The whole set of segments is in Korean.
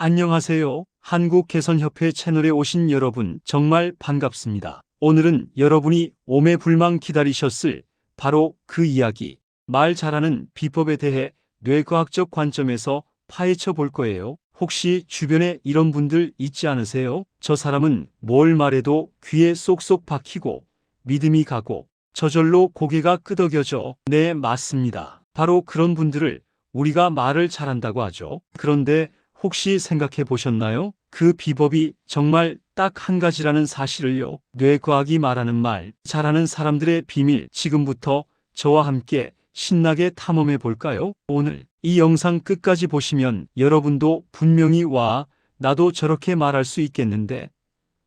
안녕하세요. 한국개선협회 채널에 오신 여러분 정말 반갑습니다. 오늘은 여러분이 오매불망 기다리셨을 바로 그 이야기, 말 잘하는 비법에 대해 뇌과학적 관점에서 파헤쳐 볼 거예요. 혹시 주변에 이런 분들 있지 않으세요? 저 사람은 뭘 말해도 귀에 쏙쏙 박히고 믿음이 가고 저절로 고개가 끄덕여져. 네, 맞습니다. 바로 그런 분들을 우리가 말을 잘한다고 하죠. 그런데 혹시 생각해 보셨나요? 그 비법이 정말 딱 한 가지라는 사실을요. 뇌과학이 말하는 말, 잘하는 사람들의 비밀, 지금부터 저와 함께 신나게 탐험해 볼까요? 오늘 이 영상 끝까지 보시면 여러분도 분명히 와, 나도 저렇게 말할 수 있겠는데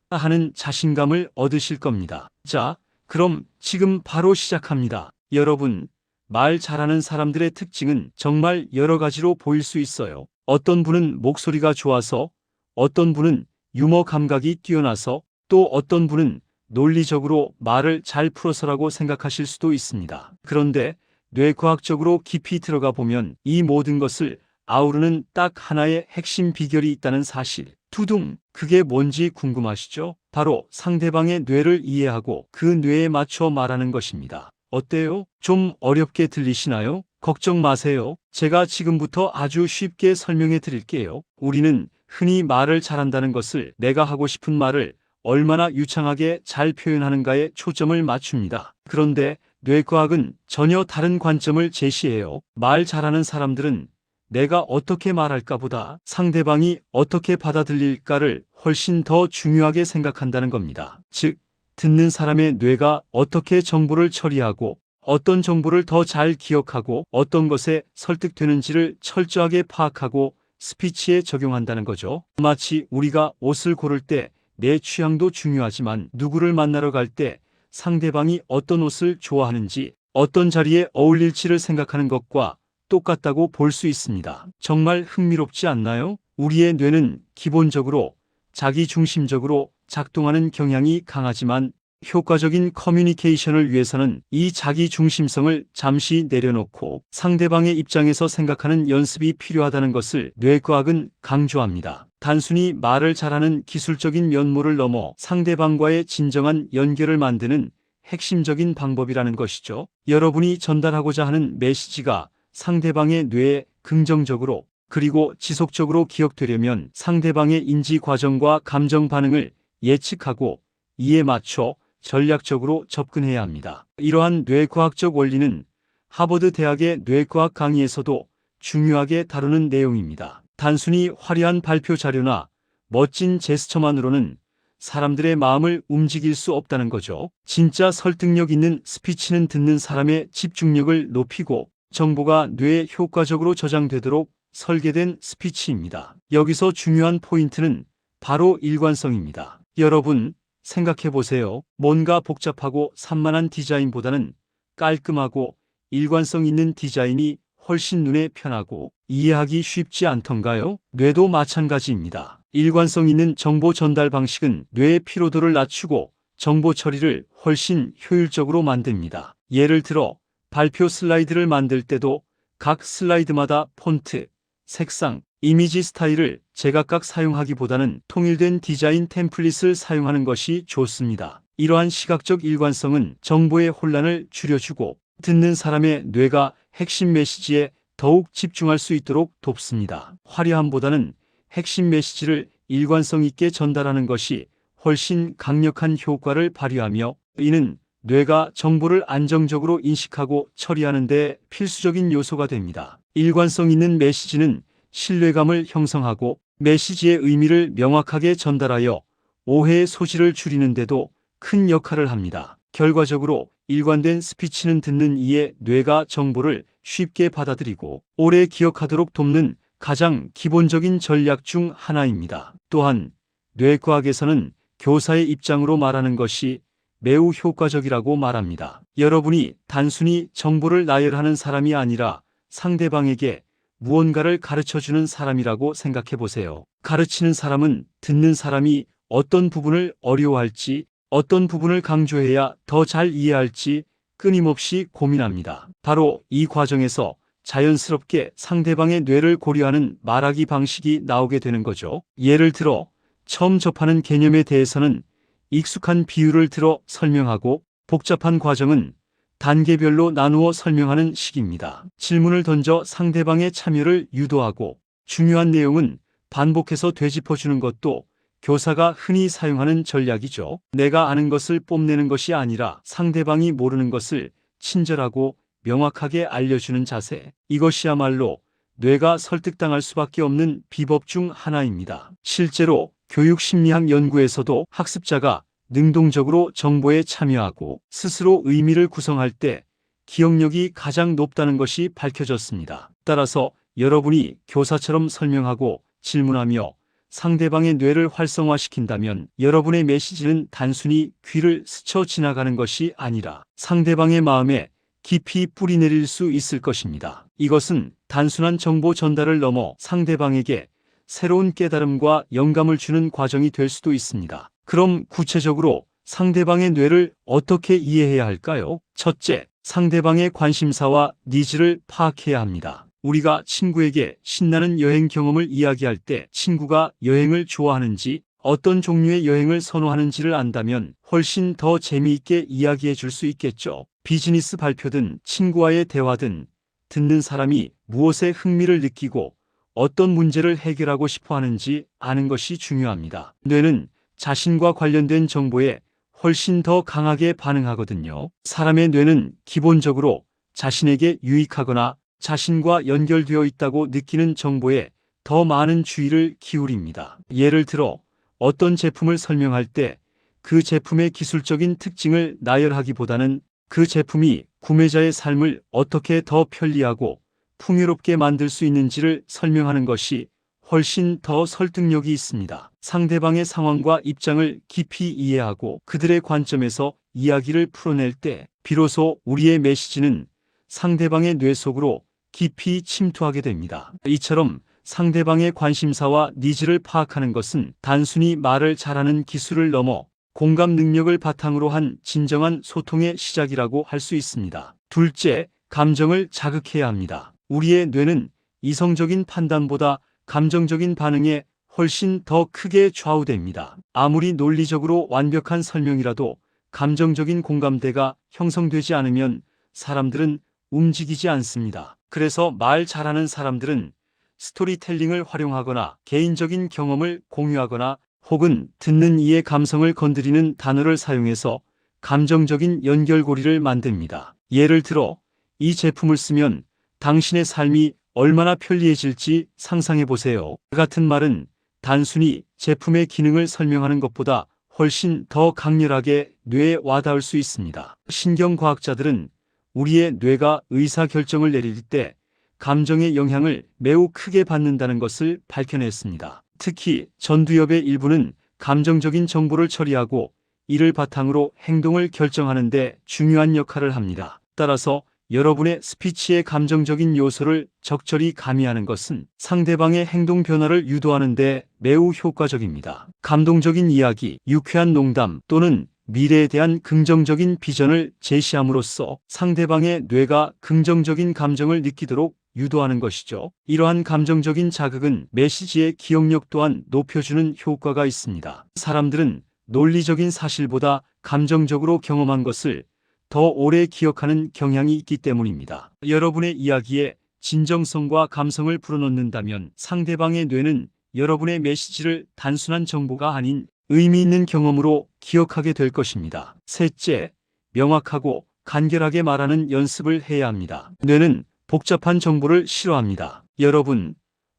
하는 자신감을 얻으실 겁니다. 자, 그럼 지금 바로 시작합니다. 여러분, 말 잘하는 사람들의 특징은 정말 여러 가지로 보일 수 있어요. 어떤 분은 목소리가 좋아서, 어떤 분은 유머 감각이 뛰어나서, 또 어떤 분은 논리적으로 말을 잘 풀어서라고 생각하실 수도 있습니다. 그런데 뇌과학적으로 깊이 들어가 보면 이 모든 것을 아우르는 딱 하나의 핵심 비결이 있다는 사실. 투둥, 그게 뭔지 궁금하시죠? 바로 상대방의 뇌를 이해하고 그 뇌에 맞춰 말하는 것입니다. 어때요? 좀 어렵게 들리시나요? 걱정 마세요. 제가 지금부터 아주 쉽게 설명해 드릴게요. 우리는 흔히 말을 잘한다는 것을 내가 하고 싶은 말을 얼마나 유창하게 잘 표현하는가에 초점을 맞춥니다. 그런데 뇌과학은 전혀 다른 관점을 제시해요. 말 잘하는 사람들은 내가 어떻게 말할까 보다 상대방이 어떻게 받아들일까를 훨씬 더 중요하게 생각한다는 겁니다. 즉, 듣는 사람의 뇌가 어떻게 정보를 처리하고 어떤 정보를 더 잘 기억하고 어떤 것에 설득되는지를 철저하게 파악하고 스피치에 적용한다는 거죠. 마치 우리가 옷을 고를 때 내 취향도 중요하지만 누구를 만나러 갈 때 상대방이 어떤 옷을 좋아하는지 어떤 자리에 어울릴지를 생각하는 것과 똑같다고 볼 수 있습니다. 정말 흥미롭지 않나요? 우리의 뇌는 기본적으로 자기중심적으로 작동하는 경향이 강하지만 효과적인 커뮤니케이션을 위해서는 이 자기중심성을 잠시 내려놓고 상대방의 입장에서 생각하는 연습이 필요하다는 것을 뇌과학은 강조합니다. 단순히 말을 잘하는 기술적인 면모를 넘어 상대방과의 진정한 연결을 만드는 핵심적인 방법이라는 것이죠. 여러분이 전달하고자 하는 메시지가 상대방의 뇌에 긍정적으로 그리고 지속적으로 기억되려면 상대방의 인지 과정과 감정 반응을 예측하고 이에 맞춰 전략적으로 접근해야 합니다. 이러한 뇌과학적 원리는 하버드 대학의 뇌과학 강의에서도 중요하게 다루는 내용입니다. 단순히 화려한 발표 자료나 멋진 제스처만으로는 사람들의 마음을 움직일 수 없다는 거죠. 진짜 설득력 있는 스피치는 듣는 사람의 집중력을 높이고 정보가 뇌에 효과적으로 저장되도록 설계된 스피치입니다. 여기서 중요한 포인트는 바로 일관성입니다. 여러분, 생각해 보세요. 뭔가 복잡하고 산만한 디자인보다는 깔끔하고 일관성 있는 디자인이 훨씬 눈에 편하고 이해하기 쉽지 않던가요? 뇌도 마찬가지입니다. 일관성 있는 정보 전달 방식은 뇌의 피로도를 낮추고 정보 처리를 훨씬 효율적으로 만듭니다. 예를 들어 발표 슬라이드를 만들 때도 각 슬라이드마다 폰트, 색상, 이미지 스타일을 제각각 사용하기보다는 통일된 디자인 템플릿을 사용하는 것이 좋습니다. 이러한 시각적 일관성은 정보의 혼란을 줄여주고 듣는 사람의 뇌가 핵심 메시지에 더욱 집중할 수 있도록 돕습니다. 화려함보다는 핵심 메시지를 일관성 있게 전달하는 것이 훨씬 강력한 효과를 발휘하며 이는 뇌가 정보를 안정적으로 인식하고 처리하는 데 필수적인 요소가 됩니다. 일관성 있는 메시지는 신뢰감을 형성하고 메시지의 의미를 명확하게 전달하여 오해의 소지를 줄이는 데도 큰 역할을 합니다. 결과적으로 일관된 스피치는 듣는 이의 뇌가 정보를 쉽게 받아들이고 오래 기억하도록 돕는 가장 기본적인 전략 중 하나입니다. 또한 뇌과학에서는 교사의 입장으로 말하는 것이 매우 효과적이라고 말합니다. 여러분이 단순히 정보를 나열하는 사람이 아니라 상대방에게 무언가를 가르쳐주는 사람이라고 생각해 보세요. 가르치는 사람은 듣는 사람이 어떤 부분을 어려워할지, 어떤 부분을 강조해야 더 잘 이해할지 끊임없이 고민합니다. 바로 이 과정에서 자연스럽게 상대방의 뇌를 고려하는 말하기 방식이 나오게 되는 거죠. 예를 들어 처음 접하는 개념에 대해서는 익숙한 비유를 들어 설명하고 복잡한 과정은 단계별로 나누어 설명하는 식입니다. 질문을 던져 상대방의 참여를 유도하고 중요한 내용은 반복해서 되짚어주는 것도 교사가 흔히 사용하는 전략이죠. 내가 아는 것을 뽐내는 것이 아니라 상대방이 모르는 것을 친절하고 명확하게 알려주는 자세. 이것이야말로 뇌가 설득당할 수밖에 없는 비법 중 하나입니다. 실제로 교육심리학 연구에서도 학습자가 능동적으로 정보에 참여하고 스스로 의미를 구성할 때 기억력이 가장 높다는 것이 밝혀졌습니다. 따라서 여러분이 교사처럼 설명하고 질문하며 상대방의 뇌를 활성화시킨다면 여러분의 메시지는 단순히 귀를 스쳐 지나가는 것이 아니라 상대방의 마음에 깊이 뿌리내릴 수 있을 것입니다. 이것은 단순한 정보 전달을 넘어 상대방에게 새로운 깨달음과 영감을 주는 과정이 될 수도 있습니다. 그럼 구체적으로 상대방의 뇌를 어떻게 이해해야 할까요? 첫째, 상대방의 관심사와 니즈를 파악해야 합니다. 우리가 친구에게 신나는 여행 경험을 이야기할 때 친구가 여행을 좋아하는지 어떤 종류의 여행을 선호하는지를 안다면 훨씬 더 재미있게 이야기해 줄 수 있겠죠. 비즈니스 발표든 친구와의 대화든 듣는 사람이 무엇에 흥미를 느끼고 어떤 문제를 해결하고 싶어 하는지 아는 것이 중요합니다. 뇌는 자신과 관련된 정보에 훨씬 더 강하게 반응하거든요. 사람의 뇌는 기본적으로 자신에게 유익하거나 자신과 연결되어 있다고 느끼는 정보에 더 많은 주의를 기울입니다. 예를 들어 어떤 제품을 설명할 때 그 제품의 기술적인 특징을 나열하기보다는 그 제품이 구매자의 삶을 어떻게 더 편리하고 풍요롭게 만들 수 있는지를 설명하는 것이 훨씬 더 설득력이 있습니다. 상대방의 상황과 입장을 깊이 이해하고 그들의 관점에서 이야기를 풀어낼 때 비로소 우리의 메시지는 상대방의 뇌 속으로 깊이 침투하게 됩니다. 이처럼 상대방의 관심사와 니즈를 파악하는 것은 단순히 말을 잘하는 기술을 넘어 공감 능력을 바탕으로 한 진정한 소통의 시작이라고 할 수 있습니다. 둘째, 감정을 자극해야 합니다. 우리의 뇌는 이성적인 판단보다 감정적인 반응에 훨씬 더 크게 좌우됩니다. 아무리 논리적으로 완벽한 설명이라도 감정적인 공감대가 형성되지 않으면 사람들은 움직이지 않습니다. 그래서 말 잘하는 사람들은 스토리텔링을 활용하거나 개인적인 경험을 공유하거나 혹은 듣는 이의 감성을 건드리는 단어를 사용해서 감정적인 연결고리를 만듭니다. 예를 들어 이 제품을 쓰면 당신의 삶이 얼마나 편리해질지 상상해 보세요. 같은 말은 단순히 제품의 기능을 설명하는 것보다 훨씬 더 강렬하게 뇌에 와닿을 수 있습니다. 신경과학자들은 우리의 뇌가 의사결정을 내릴 때 감정의 영향을 매우 크게 받는다는 것을 밝혀냈습니다. 특히 전두엽의 일부는 감정적인 정보를 처리하고 이를 바탕으로 행동을 결정하는 데 중요한 역할을 합니다. 따라서 여러분의 스피치의 감정적인 요소를 적절히 가미하는 것은 상대방의 행동 변화를 유도하는 데 매우 효과적입니다. 감동적인 이야기, 유쾌한 농담 또는 미래에 대한 긍정적인 비전을 제시함으로써 상대방의 뇌가 긍정적인 감정을 느끼도록 유도하는 것이죠. 이러한 감정적인 자극은 메시지의 기억력 또한 높여주는 효과가 있습니다. 사람들은 논리적인 사실보다 감정적으로 경험한 것을 더 오래 기억하는 경향이 있기 때문입니다. 여러분의 이야기에 진정성과 감성을 불어넣는다면 상대방의 뇌는 여러분의 메시지를 단순한 정보가 아닌 의미 있는 경험으로 기억하게 될 것입니다. 셋째, 명확하고 간결하게 말하는 연습을 해야 합니다. 뇌는 복잡한 정보를 싫어합니다. 여러분,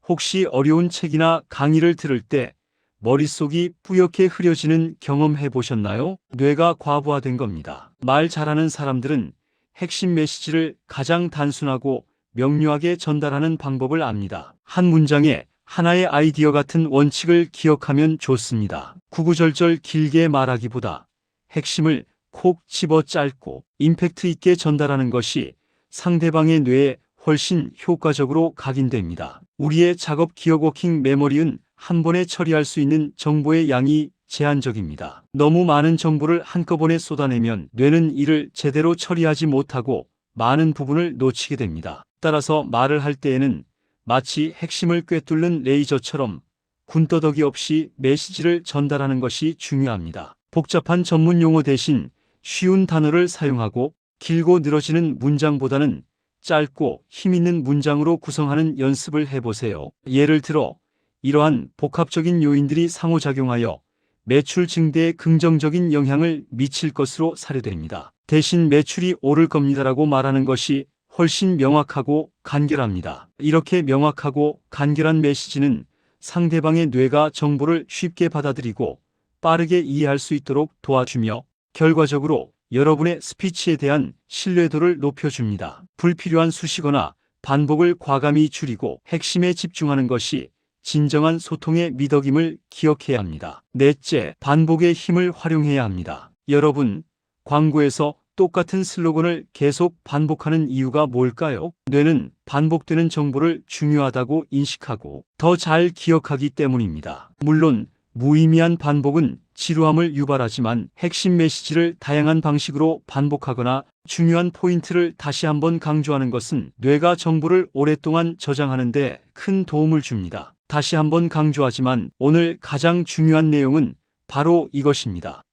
혹시 어려운 책이나 강의를 들을 때 머릿속이 뿌옇게 흐려지는 경험 해보셨나요? 뇌가 과부하된 겁니다. 말 잘하는 사람들은 핵심 메시지를 가장 단순하고 명료하게 전달하는 방법을 압니다. 한 문장에 하나의 아이디어 같은 원칙을 기억하면 좋습니다. 구구절절 길게 말하기보다 핵심을 콕 집어 짧고 임팩트 있게 전달하는 것이 상대방의 뇌에 훨씬 효과적으로 각인됩니다. 우리의 작업 기억 워킹 메모리는 한 번에 처리할 수 있는 정보의 양이 제한적입니다. 너무 많은 정보를 한꺼번에 쏟아내면 뇌는 이를 제대로 처리하지 못하고 많은 부분을 놓치게 됩니다. 따라서 말을 할 때에는 마치 핵심을 꿰뚫는 레이저처럼 군더더기 없이 메시지를 전달하는 것이 중요합니다. 복잡한 전문 용어 대신 쉬운 단어를 사용하고 길고 늘어지는 문장보다는 짧고 힘있는 문장으로 구성하는 연습을 해보세요. 예를 들어 이러한 복합적인 요인들이 상호작용하여 매출 증대에 긍정적인 영향을 미칠 것으로 사료됩니다. 대신 매출이 오를 겁니다라고 말하는 것이 훨씬 명확하고 간결합니다. 이렇게 명확하고 간결한 메시지는 상대방의 뇌가 정보를 쉽게 받아들이고 빠르게 이해할 수 있도록 도와주며 결과적으로 여러분의 스피치에 대한 신뢰도를 높여줍니다. 불필요한 수식어나 반복을 과감히 줄이고 핵심에 집중하는 것이 진정한 소통의 미덕임을 기억해야 합니다. 넷째, 반복의 힘을 활용해야 합니다. 여러분, 광고에서 똑같은 슬로건을 계속 반복하는 이유가 뭘까요? 뇌는 반복되는 정보를 중요하다고 인식하고 더 잘 기억하기 때문입니다. 물론 무의미한 반복은 지루함을 유발하지만 핵심 메시지를 다양한 방식으로 반복하거나 중요한 포인트를 다시 한번 강조하는 것은 뇌가 정보를 오랫동안 저장하는 데 큰 도움을 줍니다. 다시 한번 강조하지만 오늘 가장 중요한 내용은 바로 이것입니다.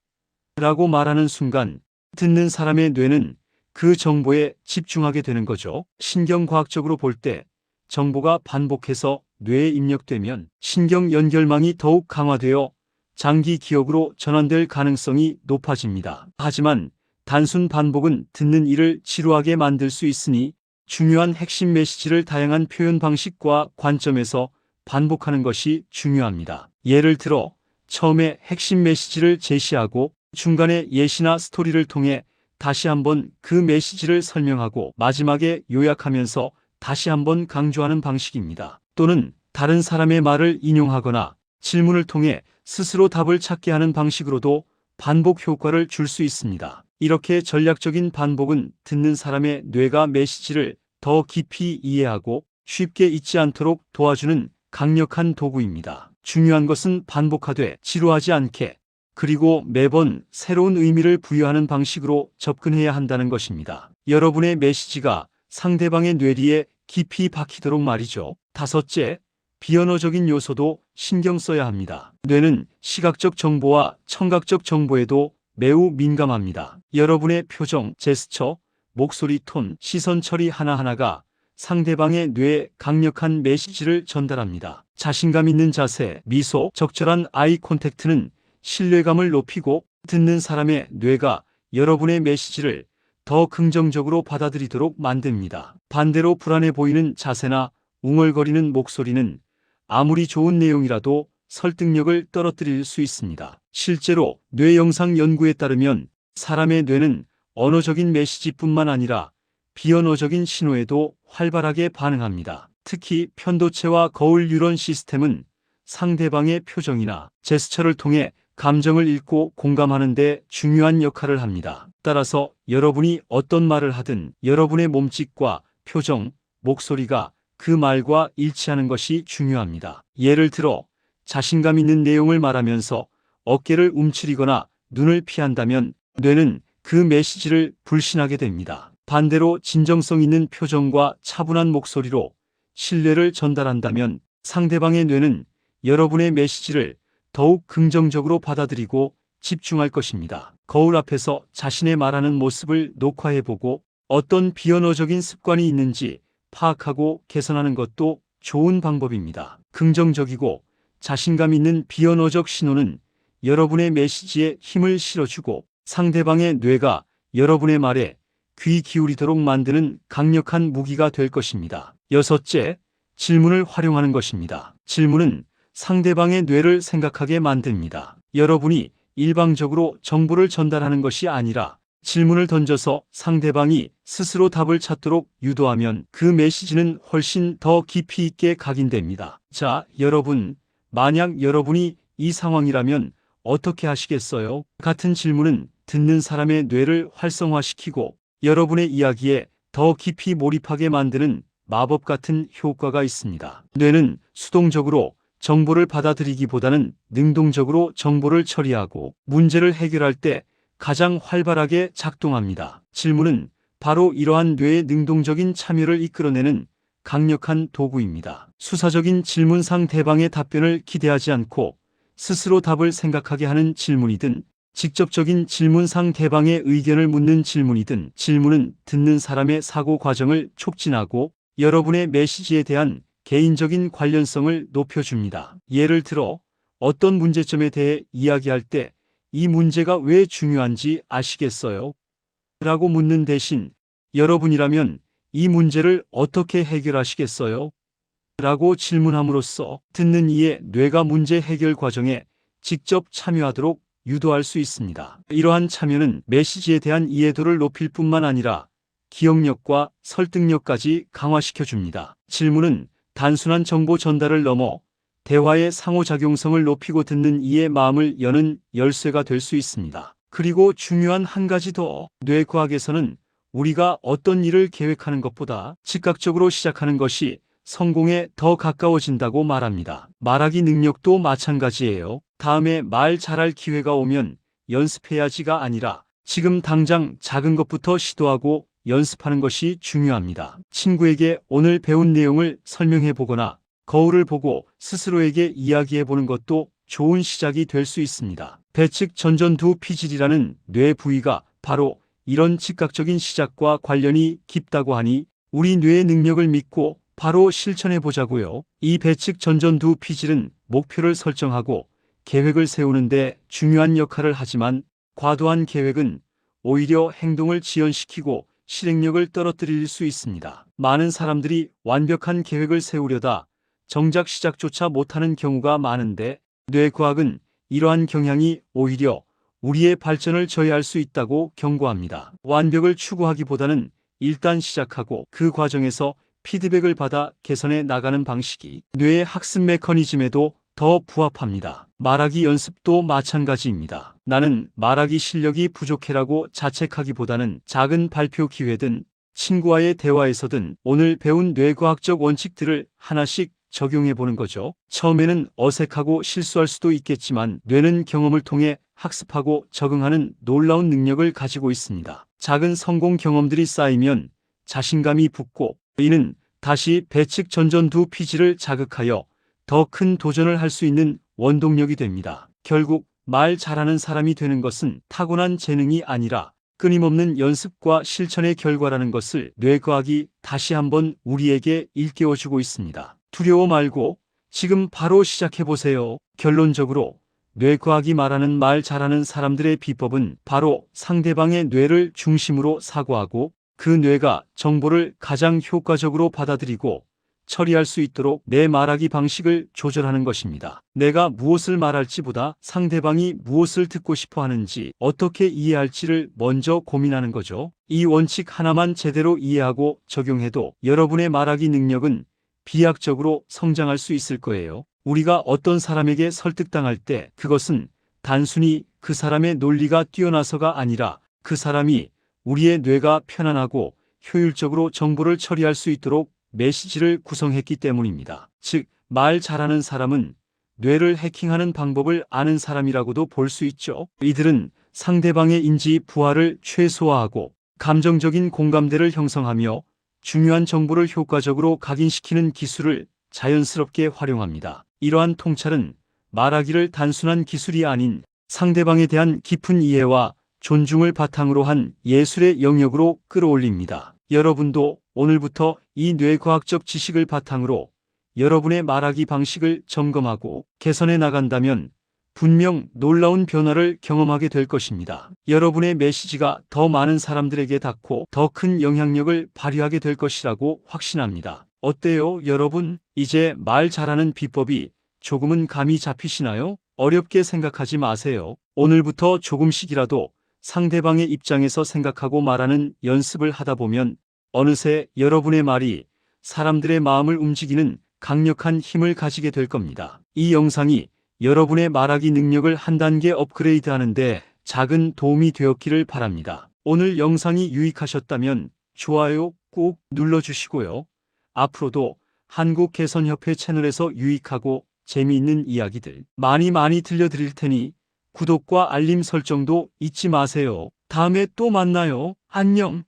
라고 말하는 순간 듣는 사람의 뇌는 그 정보에 집중하게 되는 거죠. 신경과학적으로 볼 때 정보가 반복해서 뇌에 입력되면 신경 연결망이 더욱 강화되어 장기 기억으로 전환될 가능성이 높아집니다. 하지만 단순 반복은 듣는 이를 지루하게 만들 수 있으니 중요한 핵심 메시지를 다양한 표현 방식과 관점에서 반복하는 것이 중요합니다. 예를 들어 처음에 핵심 메시지를 제시하고 중간에 예시나 스토리를 통해 다시 한번 그 메시지를 설명하고 마지막에 요약하면서 다시 한번 강조하는 방식입니다. 또는 다른 사람의 말을 인용하거나 질문을 통해 스스로 답을 찾게 하는 방식으로도 반복 효과를 줄 수 있습니다. 이렇게 전략적인 반복은 듣는 사람의 뇌가 메시지를 더 깊이 이해하고 쉽게 잊지 않도록 도와주는 강력한 도구입니다. 중요한 것은 반복하되 지루하지 않게 그리고 매번 새로운 의미를 부여하는 방식으로 접근해야 한다는 것입니다. 여러분의 메시지가 상대방의 뇌리에 깊이 박히도록 말이죠. 다섯째, 비언어적인 요소도 신경 써야 합니다. 뇌는 시각적 정보와 청각적 정보에도 매우 민감합니다. 여러분의 표정, 제스처, 목소리 톤, 시선 처리 하나하나가 상대방의 뇌에 강력한 메시지를 전달합니다. 자신감 있는 자세, 미소, 적절한 아이 콘택트는 신뢰감을 높이고 듣는 사람의 뇌가 여러분의 메시지를 더 긍정적으로 받아들이도록 만듭니다. 반대로 불안해 보이는 자세나 웅얼거리는 목소리는 아무리 좋은 내용이라도 설득력을 떨어뜨릴 수 있습니다. 실제로 뇌 영상 연구에 따르면 사람의 뇌는 언어적인 메시지뿐만 아니라 비언어적인 신호에도 활발하게 반응합니다. 특히 편도체와 거울 뉴런 시스템은 상대방의 표정이나 제스처를 통해 감정을 읽고 공감하는 데 중요한 역할을 합니다. 따라서 여러분이 어떤 말을 하든 여러분의 몸짓과 표정, 목소리가 그 말과 일치하는 것이 중요합니다. 예를 들어 자신감 있는 내용을 말하면서 어깨를 움츠리거나 눈을 피한다면 뇌는 그 메시지를 불신하게 됩니다. 반대로 진정성 있는 표정과 차분한 목소리로 신뢰를 전달한다면 상대방의 뇌는 여러분의 메시지를 더욱 긍정적으로 받아들이고 집중할 것입니다. 거울 앞에서 자신의 말하는 모습을 녹화해보고 어떤 비언어적인 습관이 있는지 파악하고 개선하는 것도 좋은 방법입니다. 긍정적이고 자신감 있는 비언어적 신호는 여러분의 메시지에 힘을 실어주고 상대방의 뇌가 여러분의 말에 귀 기울이도록 만드는 강력한 무기가 될 것입니다. 여섯째, 질문을 활용하는 것입니다. 질문은 상대방의 뇌를 생각하게 만듭니다. 여러분이 일방적으로 정보를 전달하는 것이 아니라 질문을 던져서 상대방이 스스로 답을 찾도록 유도하면 그 메시지는 훨씬 더 깊이 있게 각인됩니다. 자, 여러분, 만약 여러분이 이 상황이라면 어떻게 하시겠어요? 같은 질문은 듣는 사람의 뇌를 활성화시키고 여러분의 이야기에 더 깊이 몰입하게 만드는 마법 같은 효과가 있습니다. 뇌는 수동적으로 정보를 받아들이기보다는 능동적으로 정보를 처리하고 문제를 해결할 때 가장 활발하게 작동합니다. 질문은 바로 이러한 뇌의 능동적인 참여를 이끌어내는 강력한 도구입니다. 수사적인 질문 상대방의 답변을 기대하지 않고 스스로 답을 생각하게 하는 질문이든 직접적인 질문 상대방의 의견을 묻는 질문이든 질문은 듣는 사람의 사고 과정을 촉진하고 여러분의 메시지에 대한 개인적인 관련성을 높여줍니다. 예를 들어 어떤 문제점에 대해 이야기할 때 이 문제가 왜 중요한지 아시겠어요? 라고 묻는 대신 여러분이라면 이 문제를 어떻게 해결하시겠어요? 라고 질문함으로써 듣는 이의 뇌가 문제 해결 과정에 직접 참여하도록 유도할 수 있습니다. 이러한 참여는 메시지에 대한 이해도를 높일 뿐만 아니라 기억력과 설득력까지 강화시켜 줍니다. 질문은 단순한 정보 전달을 넘어 대화의 상호작용성을 높이고 듣는 이의 마음을 여는 열쇠가 될 수 있습니다. 그리고 중요한 한 가지 더, 뇌과학에서는 우리가 어떤 일을 계획하는 것보다 즉각적으로 시작하는 것이 성공에 더 가까워진다고 말합니다. 말하기 능력도 마찬가지예요. 다음에 말 잘할 기회가 오면 연습해야지가 아니라 지금 당장 작은 것부터 시도하고 연습하는 것이 중요합니다. 친구에게 오늘 배운 내용을 설명해 보거나 거울을 보고 스스로에게 이야기해 보는 것도 좋은 시작이 될 수 있습니다. 배측 전전두 피질이라는 뇌 부위가 바로 이런 즉각적인 시작과 관련이 깊다고 하니 우리 뇌의 능력을 믿고 바로 실천해 보자고요. 이 배측 전전두 피질은 목표를 설정하고 계획을 세우는데 중요한 역할을 하지만 과도한 계획은 오히려 행동을 지연시키고 실행력을 떨어뜨릴 수 있습니다. 많은 사람들이 완벽한 계획을 세우려다 정작 시작조차 못하는 경우가 많은데 뇌과학은 이러한 경향이 오히려 우리의 발전을 저해할 수 있다고 경고합니다. 완벽을 추구하기보다는 일단 시작하고 그 과정에서 피드백을 받아 개선해 나가는 방식이 뇌의 학습 메커니즘에도 더 부합합니다. 말하기 연습도 마찬가지입니다. 나는 말하기 실력이 부족해라고 자책하기보다는 작은 발표 기회든 친구와의 대화에서든 오늘 배운 뇌과학적 원칙들을 하나씩 적용해 보는 거죠. 처음에는 어색하고 실수할 수도 있겠지만 뇌는 경험을 통해 학습하고 적응하는 놀라운 능력을 가지고 있습니다. 작은 성공 경험들이 쌓이면 자신감이 붙고 이는 다시 배측 전전두 피질을 자극하여 더 큰 도전을 할 수 있는 원동력이 됩니다. 결국 말 잘하는 사람이 되는 것은 타고난 재능이 아니라 끊임없는 연습과 실천의 결과라는 것을 뇌과학이 다시 한번 우리에게 일깨워주고 있습니다. 두려워 말고 지금 바로 시작해보세요. 결론적으로 뇌과학이 말하는 말 잘하는 사람들의 비법은 바로 상대방의 뇌를 중심으로 사고하고 그 뇌가 정보를 가장 효과적으로 받아들이고 처리할 수 있도록 내 말하기 방식을 조절하는 것입니다. 내가 무엇을 말할지보다 상대방이 무엇을 듣고 싶어 하는지 어떻게 이해할지를 먼저 고민하는 거죠. 이 원칙 하나만 제대로 이해하고 적용해도 여러분의 말하기 능력은 비약적으로 성장할 수 있을 거예요. 우리가 어떤 사람에게 설득당할 때 그것은 단순히 그 사람의 논리가 뛰어나서가 아니라 그 사람이 우리의 뇌가 편안하고 효율적으로 정보를 처리할 수 있도록 메시지를 구성했기 때문입니다. 즉, 말 잘하는 사람은 뇌를 해킹하는 방법을 아는 사람이라고도 볼 수 있죠. 이들은 상대방의 인지 부하를 최소화하고 감정적인 공감대를 형성하며 중요한 정보를 효과적으로 각인시키는 기술을 자연스럽게 활용합니다. 이러한 통찰은 말하기를 단순한 기술이 아닌 상대방에 대한 깊은 이해와 존중을 바탕으로 한 예술의 영역으로 끌어올립니다. 여러분도 오늘부터 이 뇌과학적 지식을 바탕으로 여러분의 말하기 방식을 점검하고 개선해 나간다면 분명 놀라운 변화를 경험하게 될 것입니다. 여러분의 메시지가 더 많은 사람들에게 닿고 더 큰 영향력을 발휘하게 될 것이라고 확신합니다. 어때요, 여러분? 이제 말 잘하는 비법이 조금은 감이 잡히시나요? 어렵게 생각하지 마세요. 오늘부터 조금씩이라도 상대방의 입장에서 생각하고 말하는 연습을 하다 보면 어느새 여러분의 말이 사람들의 마음을 움직이는 강력한 힘을 가지게 될 겁니다. 이 영상이 여러분의 말하기 능력을 한 단계 업그레이드하는 데 작은 도움이 되었기를 바랍니다. 오늘 영상이 유익하셨다면 좋아요 꼭 눌러주시고요. 앞으로도 한국개선협회 채널에서 유익하고 재미있는 이야기들 많이 들려드릴 테니 구독과 알림 설정도 잊지 마세요. 다음에 또 만나요. 안녕.